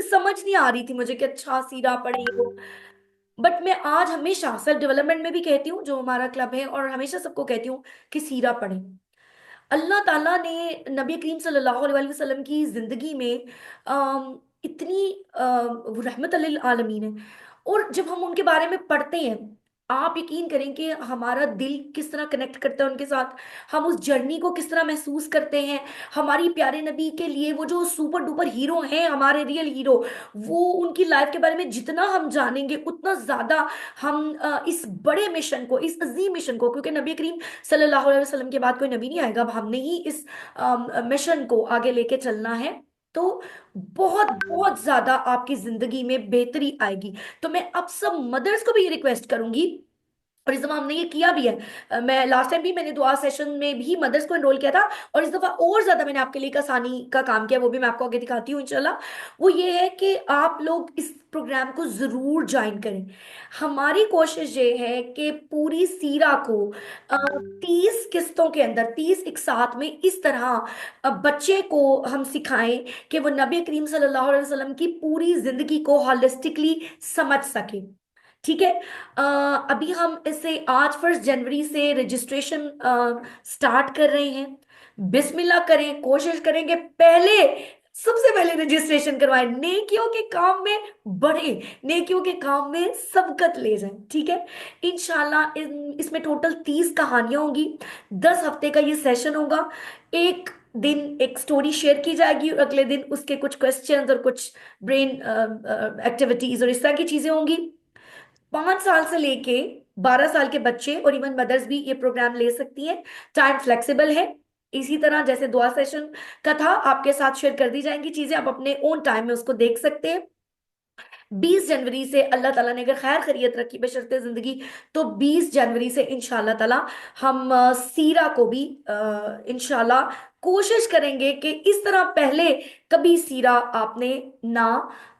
समझ नहीं आ रही थी मुझे कि अच्छा सीरा पढ़े वो। बट मैं आज हमेशा सेल्फ डेवलपमेंट में भी कहती हूँ, जो हमारा क्लब है, और हमेशा सबको कहती हूँ कि सीरा पढ़ें। अल्लाह ताला ने नबी करीम सल्लल्लाहु अलैहि वसल्लम की जिंदगी में इतनी रहमत लिल आलमीन है, और जब हम उनके बारे में पढ़ते हैं, आप यकीन करें कि हमारा दिल किस तरह कनेक्ट करता है उनके साथ, हम उस जर्नी को किस तरह महसूस करते हैं। हमारी प्यारे नबी के लिए वो जो सुपर डुपर हीरो हैं, हमारे रियल हीरो, वो उनकी लाइफ के बारे में जितना हम जानेंगे उतना ज्यादा हम इस बड़े मिशन को, इस अजीम मिशन को, क्योंकि नबी करीम सल्लल्लाहु अलैहि वसल्लम के बाद कोई नबी नहीं आएगा, अब हमने ही इस मिशन को आगे लेके चलना है। तो बहुत बहुत ज्यादा आपकी जिंदगी में बेहतरी आएगी। तो मैं अब सब मदर्स को भी ये रिक्वेस्ट करूंगी, और इस दफा हमने ये किया भी है। मैं लास्ट टाइम भी मैंने दुआ सेशन में भी मदर्स को एनरोल किया था, और इस दफा और ज्यादा मैंने आपके लिए एक आसानी का काम किया, वो भी मैं आपको आगे दिखाती हूँ इंशाल्लाह। वो ये है कि आप लोग इस प्रोग्राम को जरूर ज्वाइन करें। हमारी कोशिश ये है कि पूरी सीरा को 30 किस्तों के अंदर, 30 एक साथ में, इस तरह बच्चे को हम सिखाएं कि वो नबी करीम सल्लल्लाहु अलैहि वसल्लम की पूरी जिंदगी को हॉलिस्टिकली समझ सके, ठीक है। अ, अभी हम इसे आज 1 जनवरी से रजिस्ट्रेशन स्टार्ट कर रहे हैं। बिस्मिल्लाह करें, कोशिश करेंगे पहले, सबसे पहले रजिस्ट्रेशन करवाएं, नेकियों के काम में बढ़े, नेकियों के काम में सबकत ले जाएं, ठीक है। इंशाल्लाह इसमें टोटल 30 कहानियां होंगी, 10 हफ्ते का ये सेशन होगा। एक दिन एक स्टोरी शेयर की जाएगी, और अगले दिन उसके कुछ क्वेश्चंस और कुछ ब्रेन एक्टिविटीज और इस तरह की चीजें होंगी। 5 साल से लेके 12 साल के बच्चे और इवन मदर्स भी ये प्रोग्राम ले सकती हैं। टाइम फ्लेक्सिबल है, इसी तरह जैसे दुआ सेशन का था, आपके साथ शेयर कर दी जाएंगी चीजें, आप अपने ओन टाइम में उसको देख सकते हैं। 20 जनवरी से अल्लाह ताला ने अगर खैर खैरियत रखी बशर्ते जिंदगी, तो 20 जनवरी से इंशाल्लाह ताला हम सीरा को भी इंशाल्लाह कोशिश करेंगे कि इस तरह पहले कभी सीरा आपने ना,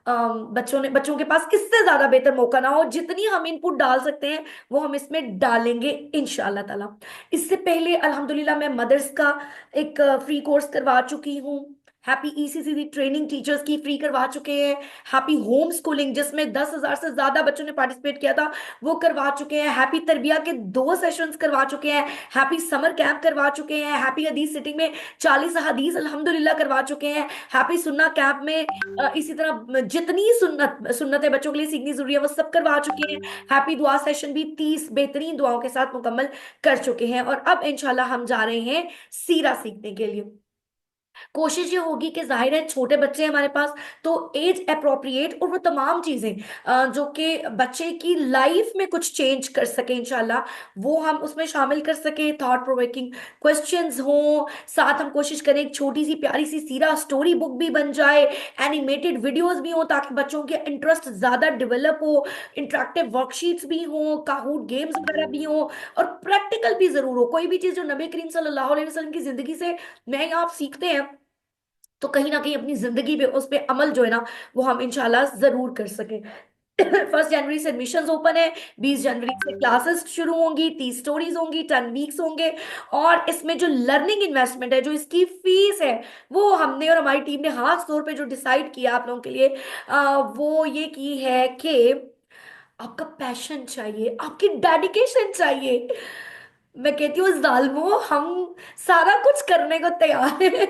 बच्चों के पास इससे ज्यादा बेहतर मौका ना हो। जितनी हम इनपुट डाल सकते हैं वो हम इसमें डालेंगे इंशाल्लाह ताला। इससे पहले अल्हम्दुलिल्लाह मैं मदर्स का एक फ्री कोर्स करवा चुकी हूँ, हैप्पी ईसीसी ट्रेनिंग टीचर्स की फ्री करवा चुके हैं। हैप्पी होम स्कूलिंग जिसमें 10,000 से ज्यादा बच्चों ने पार्टिसिपेट किया था, वो करवा चुके हैं। हैप्पी तरबिया के 2 सेशंस करवा चुके हैं। हैप्पी समर कैंप करवा चुके हैं। हैप्पी हदीस सिटिंग में 40 हदीस अल्हम्दुलिल्लाह करवा चुके हैं। हैप्पी सुन्ना कैंप में इसी तरह जितनी सुन्नतें बच्चों के लिए सीखनी जरूरी है वो सब करवा चुके हैं। हैप्पी दुआ सेशन भी 30 बेहतरीन दुआओं के साथ मुकम्मल कर चुके हैं। और अब इंशाल्लाह हम जा रहे हैं सीरा सीखने के लिए। कोशिश ये होगी कि जाहिर है छोटे बच्चे हैं हमारे पास, तो एज अप्रोप्रिएट और वो तमाम चीजें जो कि बच्चे की लाइफ में कुछ चेंज कर सके इंशाल्लाह, वो हम उसमें शामिल कर सके। थॉट प्रोवोकिंग क्वेश्चंस हों, साथ हम कोशिश करें एक छोटी सी प्यारी सी सीरा स्टोरी बुक भी बन जाए, एनिमेटेड वीडियोस भी हो ताकि बच्चों के इंटरेस्ट ज्यादा डेवलप हो, इंटरेक्टिव वर्कशीट्स भी हों, काहूट गेम्स वगैरह भी हों, और प्रैक्टिकल भी जरूर हो। कोई भी चीज जो नबी करीम सल्लल्लाहु अलैहि वसल्लम की जिंदगी से मैं या आप सीखते हैं, तो कहीं ना कहीं अपनी जिंदगी पे उस पे अमल जो है ना वो हम इंशाल्लाह जरूर कर सकें। 1 जनवरी से एडमिशंस ओपन है। 20 जनवरी से क्लासेस शुरू होंगी। 30 स्टोरीज होंगी। 10 वीक्स होंगे। और इसमें जो लर्निंग इन्वेस्टमेंट है, जो इसकी फीस है, वो हमने और हमारी टीम ने खास तौर पे जो डिसाइड किया आप लोगों के लिए, वो ये की है कि आपका पैशन चाहिए, आपकी डेडिकेशन चाहिए। मैं कहती हूँ जालिमो, हम सारा कुछ करने को तैयार है,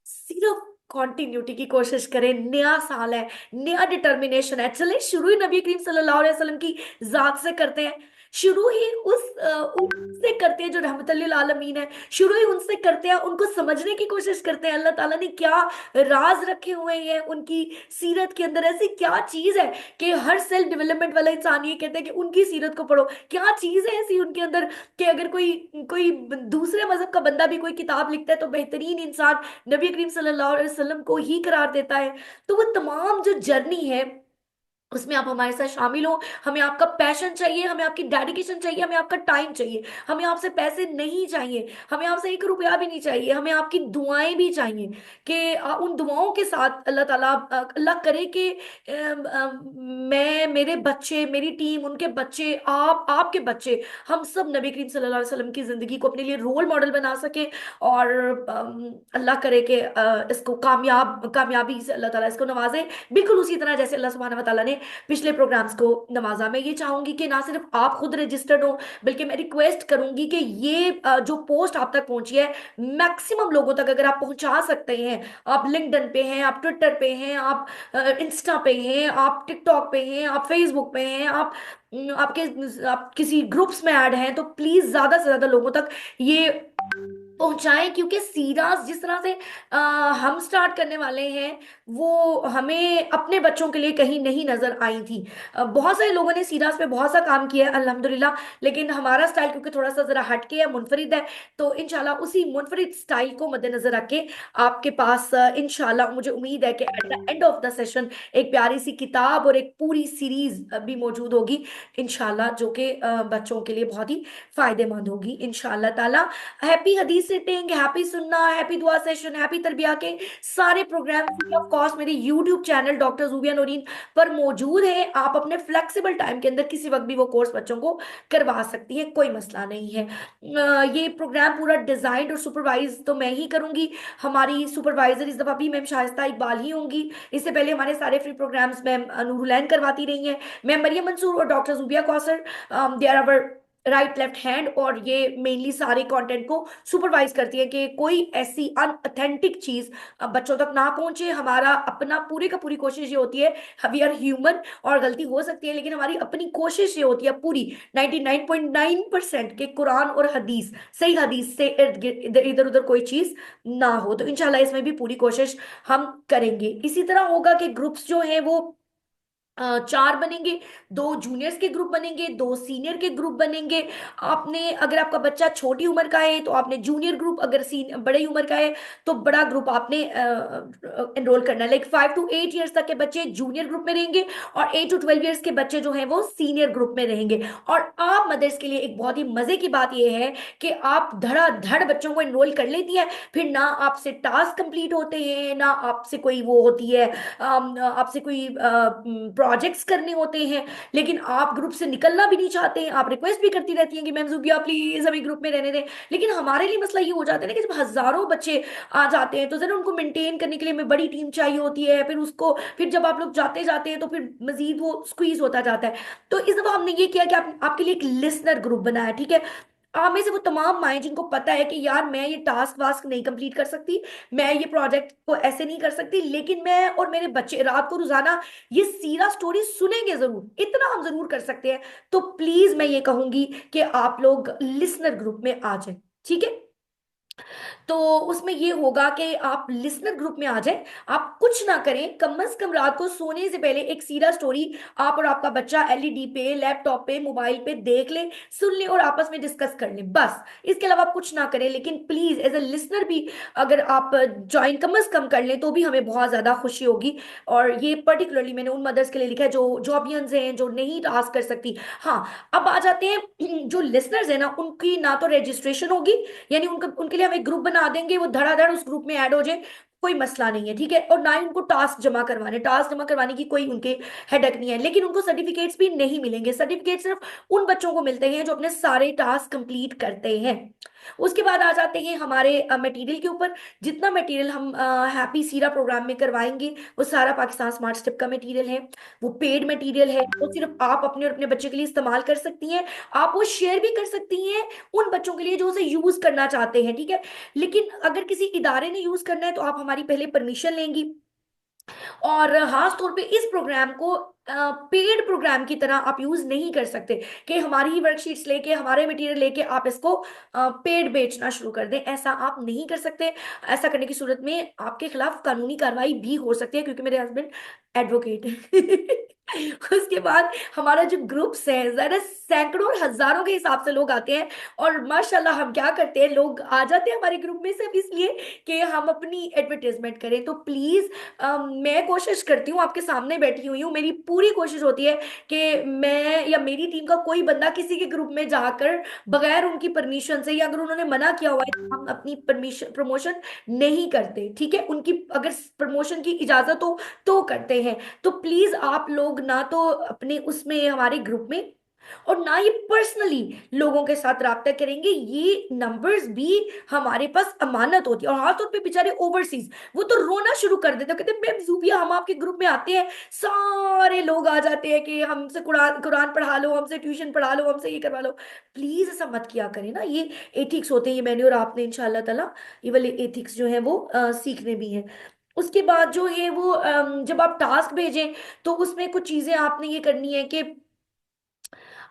सिर्फ कॉन्टिन्यूटी की कोशिश करें। नया साल है, नया डिटर्मिनेशन है, चले शुरू ही नबी करीम सल्लल्लाहु अलैहि वसल्लम की जात से करते हैं। शुरू ही उनसे करते हैं जो रहमतुल लिल आलमीन है। शुरू ही उनसे करते हैं, उनको समझने की कोशिश करते हैं अल्लाह ताला ने क्या राज रखे हुए हैं उनकी सीरत के अंदर। ऐसी क्या चीज है कि हर सेल्फ डेवलपमेंट वाला इंसान ये कहते हैं कि उनकी सीरत को पढ़ो। क्या चीज है ऐसी उनके अंदर कि अगर कोई कोई दूसरे मजहब का बंदा भी कोई किताब लिखता है तो बेहतरीन इंसान नबी करीम सल्लल्लाहु अलैहि वसल्लम को ही करार देता है। तो वो तमाम जो जर्नी है उसमें आप हमारे साथ शामिल हो। हमें आपका पैशन चाहिए, हमें आपकी डेडिकेशन चाहिए, हमें आपका टाइम चाहिए। हमें आपसे पैसे नहीं चाहिए, हमें आपसे 1 रुपया भी नहीं चाहिए, हमें आपकी दुआएं भी चाहिए कि उन दुआओं के साथ अल्लाह ताला अल्लाह करे कि मैं, मेरे बच्चे, मेरी टीम, उनके बच्चे, आप, आपके बच्चे, हम सब नबी करीम सल्लल्लाहु अलैहि वसल्लम की जिंदगी को अपने लिए रोल मॉडल बना सके। और अल्लाह करे कि इसको कामयाबी से अल्लाह ताला इसको नवाजे, बिल्कुल उसी तरह जैसे अल्लाह सुब्हानहू व तआला ने पिछले प्रोग्राम्स को नवाजा। मैं ये चाहूंगी कि ना सिर्फ आप खुद रजिस्टर्ड हो, बल्कि मैं रिक्वेस्ट करूंगी कि ये जो पोस्ट आप तक पहुंची है, मैक्सिमम लोगों तक अगर आप पहुंचा सकते हैं। आप लिंक्डइन पे हैं, आप ट्विटर पे हैं, आप इंस्टा पे हैं, आप टिकटॉक पे हैं, आप फेसबुक पे हैं, आप किसी ग्रुप्स में ऐड हैं, तो प्लीज ज्यादा से ज्यादा लोगों तक ये पहुंचाएं। क्योंकि सीराज जिस तरह से हम स्टार्ट करने वाले हैं, वो हमें अपने बच्चों के लिए कहीं नहीं नजर आई थी। बहुत सारे लोगों ने सीराज पे बहुत सा काम किया है अल्हम्दुलिल्लाह, लेकिन हमारा स्टाइल क्योंकि थोड़ा सा जरा हटके है, मुनफरिद है, तो इंशाल्लाह उसी मुनफरिद स्टाइल को मद्देनजर रख के आपके पास इंशाल्लाह मुझे उम्मीद है कि at the end of the session एक प्यारी सी किताब और एक पूरी सीरीज भी मौजूद होगी इंशाल्लाह, जो कि बच्चों के लिए बहुत ही फायदेमंद होगी इंशाल्लाह ताला। हैप्पी हदीस सिटिंग, हैप्पी सुन्ना, हैप्पी दुआ सेशन, हैप्पी तरबिया के सारे प्रोग्राम ऑफ कोर्स मेरे YouTube channel doctor Zubia Noreen पर मौजूद है। आप अपने फ्लेक्सिबल टाइम के अंदर किसी वक्त भी वो कोर्स बच्चों को करवा सकती है, कोई मसला नहीं है। ये प्रोग्राम पूरा डिजाइन और सुपरवाइज तो मैं ही करूंगी। हमारी सुपरवाइजर इस दफा भी मैम शाइस्ता इकबाल ही होंगी। इससे पहले हमारे सारे फ्री प्रोग्राम्स मैम नूरुलैन करवाती रही हैं। मैम मरियम मंसूर और doctor Zubia Kausar, they are our right left hand, और ये मेनली सारे कंटेंट को सुपरवाइज करती है कि कोई ऐसी अनऑथेंटिक चीज बच्चों तक ना पहुंचे। हमारा अपना पूरे का पूरी कोशिश ये होती है, वी आर ह्यूमन और गलती हो सकती है, लेकिन हमारी अपनी कोशिश ये होती है पूरी 99.9% के कुरान और हदीस, सही हदीस से इधर उधर कोई चीज ना हो। तो इंशाल्लाह इसमें भी पूरी कोशिश हम करेंगे। इसी तरह होगा कि ग्रुप्स जो हैं वो 4 बनेंगे। 2 जूनियर्स के ग्रुप बनेंगे, 2 सीनियर के ग्रुप बनेंगे। आपने, अगर आपका बच्चा छोटी उम्र का है तो आपने जूनियर ग्रुप, अगर बड़ी उम्र का है तो बड़ा ग्रुप आपने एनरोल करना है। लाइक 5 to 8 ईयर्स तक के बच्चे जूनियर ग्रुप में रहेंगे और 8 to 12 ईयर्स के बच्चे जो हैं वो सीनियर ग्रुप में रहेंगे। और आप मदर्स के लिए एक बहुत ही मजे की बात यह है कि आप धड़ाधड़ बच्चों को एनरोल कर लेती है, फिर ना आपसे टास्क कंप्लीट होते हैं, ना आपसे कोई वो होती है, आपसे कोई प्रोजेक्ट्स करने होते हैं, लेकिन आप ग्रुप से निकलना भी नहीं चाहते हैं, आप रिक्वेस्ट भी करती रहती हैं कि मैम जुबिया प्लीज हमें ग्रुप में रहने दें। लेकिन हमारे लिए मसला ये हो जाता है ना कि जब हजारों बच्चे आ जाते हैं तो जरा उनको मेंटेन करने के लिए हमें बड़ी टीम चाहिए होती है, फिर उसको फिर जब आप लोग जाते जाते हैं तो फिर मजीद वो स्क्वीज होता जाता है। तो इस दफा हमने ये किया कि आपके लिए एक लिसनर ग्रुप बनाया, ठीक है। आप में से वो तमाम माएँ जिनको पता है कि यार मैं ये टास्क वास्क नहीं कंप्लीट कर सकती, मैं ये प्रोजेक्ट को ऐसे नहीं कर सकती, लेकिन मैं और मेरे बच्चे रात को रोजाना ये सीरा स्टोरी सुनेंगे जरूर, इतना हम जरूर कर सकते हैं। तो प्लीज मैं ये कहूंगी कि आप लोग लिसनर ग्रुप में आ जाएं, ठीक है। तो उसमें ये होगा कि आप लिसनर ग्रुप में आ जाएं, आप कुछ ना करें, कम से कम रात को सोने से पहले एक सीरा स्टोरी आप और आपका बच्चा एलईडी पे, लैपटॉप पे, मोबाइल पे देख ले, सुन ले और आपस में डिस्कस कर ले, बस इसके अलावा आप कुछ ना करें। लेकिन प्लीज एज ए लिसनर भी अगर आप ज्वाइन कम से कम कर लें तो भी हमें बहुत ज्यादा खुशी होगी। और ये पर्टिकुलरली मैंने उन मदर्स के लिए लिखा है जो जॉबियंस हैं, जो नहीं टास्क कर सकती। हाँ, अब आ जाते हैं जो लिसनर्स हैं ना, उनकी ना तो रजिस्ट्रेशन होगी, यानी उनका उनके लिए हम एक ग्रुप बना देंगे, वो धड़ाधड़ उस ग्रुप में ऐड हो जाए, कोई मसला नहीं है, ठीक है। और ना ही उनको टास्क जमा करवाने की कोई उनके हेडक नहीं है, लेकिन उनको सर्टिफिकेट्स भी नहीं मिलेंगे। सर्टिफिकेट सिर्फ उन बच्चों को मिलते हैं जो अपने सारे टास्क कंप्लीट करते हैं। उसके बाद आ जाते हैं हमारे मटेरियल के ऊपर। जितना मटेरियल हम हैप्पी सीरा प्रोग्राम में करवाएंगे वो सारा पाकिस्तान स्मार्ट स्टेप का मटेरियल है, वो पेड मटेरियल है, वो सिर्फ आप अपने और अपने बच्चे के लिए इस्तेमाल कर सकती हैं। आप वो शेयर भी कर सकती हैं उन बच्चों के लिए जो उसे यूज करना चाहते हैं, ठीक है। लेकिन अगर किसी इदारे ने यूज करना है तो आप हमारी पहले परमिशन लेंगी। और खास तौर पे इस प्रोग्राम को पेड प्रोग्राम की तरह आप यूज नहीं कर सकते कि हमारी ही वर्कशीट्स लेके, हमारे मटेरियल लेके आप इसको पेड बेचना शुरू कर दें, ऐसा आप नहीं कर सकते। ऐसा करने की सूरत में आपके खिलाफ कानूनी कार्रवाई भी हो सकती है, क्योंकि मेरे हस्बैंड एडवोकेट है। उसके बाद हमारा जो ग्रुप्स है, जरा सैकड़ों और हजारों के हिसाब से लोग आते हैं। और माशाल्लाह हम क्या करते हैं, लोग आ जाते हैं हमारे ग्रुप में सिर्फ इसलिए कि हम अपनी एडवर्टाइजमेंट करें। तो प्लीज मैं कोशिश करती हूँ, आपके सामने बैठी हुई हूँ, मेरी पूरी कोशिश होती है कि मैं या मेरी टीम का कोई बंदा किसी के ग्रुप में जाकर बगैर उनकी परमिशन से, या अगर उन्होंने मना किया हुआ है तो हम अपनी परमिशन प्रमोशन नहीं करते, ठीक है। उनकी अगर प्रमोशन की इजाजत हो तो करते हैं। तो प्लीज आप लोग ना तो अपने उसमें हमारे ग्रुप में और ना ये पर्सनली लोगों के साथ राब्ता करेंगे, ये नंबर्स भी हमारे पास अमानत होती है। और खासतौर पे बेचारे ओवरसीज, वो तो रोना शुरू कर देते हैं, कहते हैं मैम जूबिया हम आपके ग्रुप में आते हैं, सारे लोग आ जाते हैं कि हमसे कुरान कुरान पढ़ा लो, हमसे ट्यूशन पढ़ा लो, हमसे ये करवा लो। प्लीज ऐसा मत किया करें ना, ये एथिक्स होते हैं, ये मैंने और आपने इंशाल्लाह ताला ये वाले एथिक्स जो है वो सीखने भी हैं। उसके बाद जो है वो जब आप टास्क भेजें तो उसमें कुछ चीजें आपने ये करनी है कि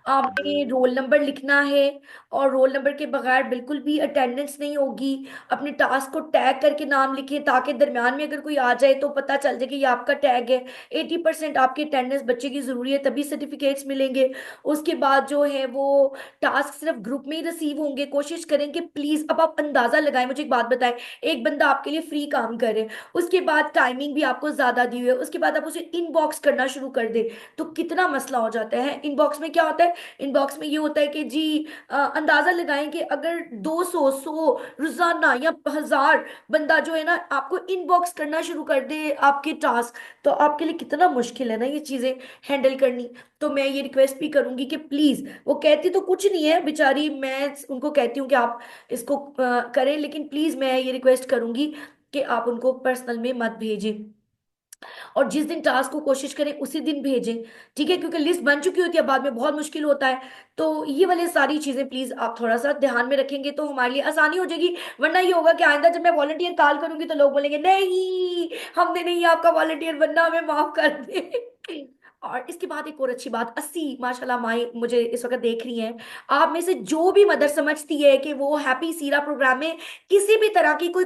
आपने रोल नंबर लिखना है, और रोल नंबर के बगैर बिल्कुल भी अटेंडेंस नहीं होगी। अपने टास्क को टैग करके नाम लिखे ताकि दरमियान में अगर कोई आ जाए तो पता चल जाए कि ये आपका टैग है। 80% आपकी अटेंडेंस बच्चे की जरूरी है, तभी सर्टिफिकेट्स मिलेंगे। उसके बाद जो है वो टास्क सिर्फ ग्रुप में ही रिसीव होंगे। कोशिश करें कि प्लीज, अब आप अंदाजा लगाएं, मुझे एक बात बताएं, एक बंदा आपके लिए फ्री काम करे, उसके बाद टाइमिंग भी आपको ज्यादा दी हुई है, उसके बाद आप उसे इनबॉक्स करना शुरू कर दे, तो कितना मसला हो जाता है। इनबॉक्स में क्या होता है, इनबॉक्स में ये होता है कि जी अंदाजा लगाएं कि अगर 200 100 रोजाना या 1000 बंदा जो है ना आपको इनबॉक्स करना शुरू कर दे आपके टास्क, तो आपके लिए कितना मुश्किल है ना ये चीजें हैंडल करनी। तो मैं ये रिक्वेस्ट भी करूंगी कि प्लीज, वो कहती तो कुछ नहीं है बेचारी, मैं उनको कहती हूँ कि आप इसको करें, लेकिन प्लीज मैं ये रिक्वेस्ट करूंगी कि आप उनको पर्सनल में मत भेजें, और जिस दिन टास्क को कोशिश करें उसी दिन भेजें, ठीक है, क्योंकि लिस्ट बन चुकी होती है, बाद में बहुत मुश्किल होता है। तो ये वाले सारी चीजें प्लीज आप थोड़ा सा ध्यान में रखेंगे तो हमारे लिए आसानी हो जाएगी। वरना ये होगा कि आइंदा जब मैं वॉलंटियर कॉल करूंगी तो लोग बोलेंगे नहीं, हमने नहीं आपका वॉलंटियर बनना, हमें माफ कर दे। और इसके बाद एक और अच्छी बात, 80 माशाल्लाह माए मुझे इस वक्त देख रही हैं, आप में से जो भी मदर समझती है कि वो हैप्पी सीरा प्रोग्राम में किसी भी तरह की कोई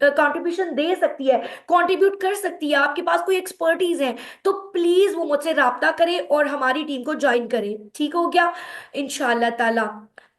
कंट्रीब्यूशन दे सकती है, कंट्रीब्यूट कर सकती है, आपके पास कोई एक्सपर्टीज है, तो प्लीज वो मुझसे राब्ता करे और हमारी टीम को ज्वाइन करे, ठीक हो गया इंशाल्लाह ताला।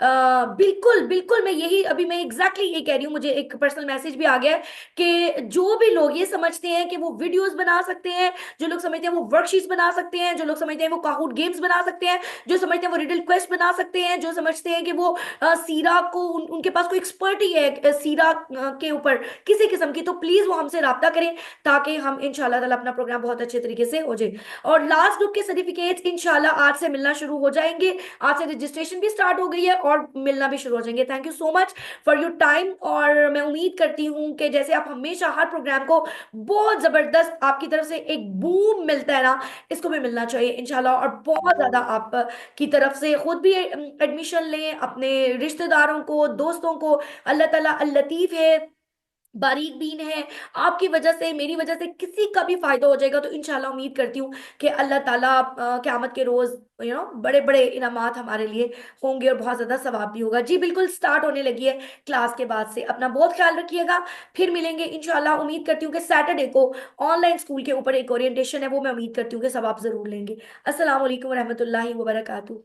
बिल्कुल बिल्कुल, मैं यही अभी मैं एग्जैक्टली ये कह रही हूँ। मुझे एक पर्सनल मैसेज भी आ गया है कि जो भी लोग ये समझते हैं कि वो वीडियोस बना सकते हैं, जो लोग समझते हैं वो वर्कशीट्स बना सकते हैं, जो लोग समझते हैं वो काहूट गेम्स बना सकते हैं, जो समझते हैं वो रिडल क्वेस्ट बना सकते हैं, जो समझते हैं कि वो सीरा को उनके पास कोई एक्सपर्टी है सीरा के ऊपर किसी किस्म की, तो प्लीज वो हमसे राब्ता करें ताकि हम इंशाल्लाह ताला अपना प्रोग्राम बहुत अच्छे तरीके से हो जाए। और लास्ट ग्रुप के सर्टिफिकेट्स इंशाल्लाह आज से मिलना शुरू हो जाएंगे। आज से रजिस्ट्रेशन भी स्टार्ट हो गई है और मिलना भी शुरू हो जाएंगे। Thank you so much for your time. और मैं उम्मीद करती हूँ कि जैसे आप हमेशा हर प्रोग्राम को बहुत जबरदस्त आपकी तरफ से एक बूम मिलता है ना, इसको भी मिलना चाहिए इंशाल्लाह। और बहुत ज्यादा आप की तरफ से खुद भी एडमिशन लें, अपने रिश्तेदारों को, दोस्तों को। अल्लाह ताला अल लतीफ है, बारीक बीन है। आपकी वजह से, मेरी वजह से किसी का भी फायदा हो जाएगा तो इंशाल्लाह उम्मीद करती हूँ कि अल्लाह ताला क़यामत के रोज बड़े बड़े इनामात हमारे लिए होंगे और बहुत ज्यादा सवाब भी होगा। जी बिल्कुल, स्टार्ट होने लगी है क्लास के बाद से। अपना बहुत ख्याल रखिएगा। फिर मिलेंगे इंशाल्लाह। उम्मीद करती हूँ कि सैटरडे को ऑनलाइन स्कूल के ऊपर एक ओरिएंटेशन है, वो मैं उम्मीद करती हूँ कि सब आप जरूर लेंगे। अस्सलाम वालेकुम रहमतुल्लाहि व बरकातहू।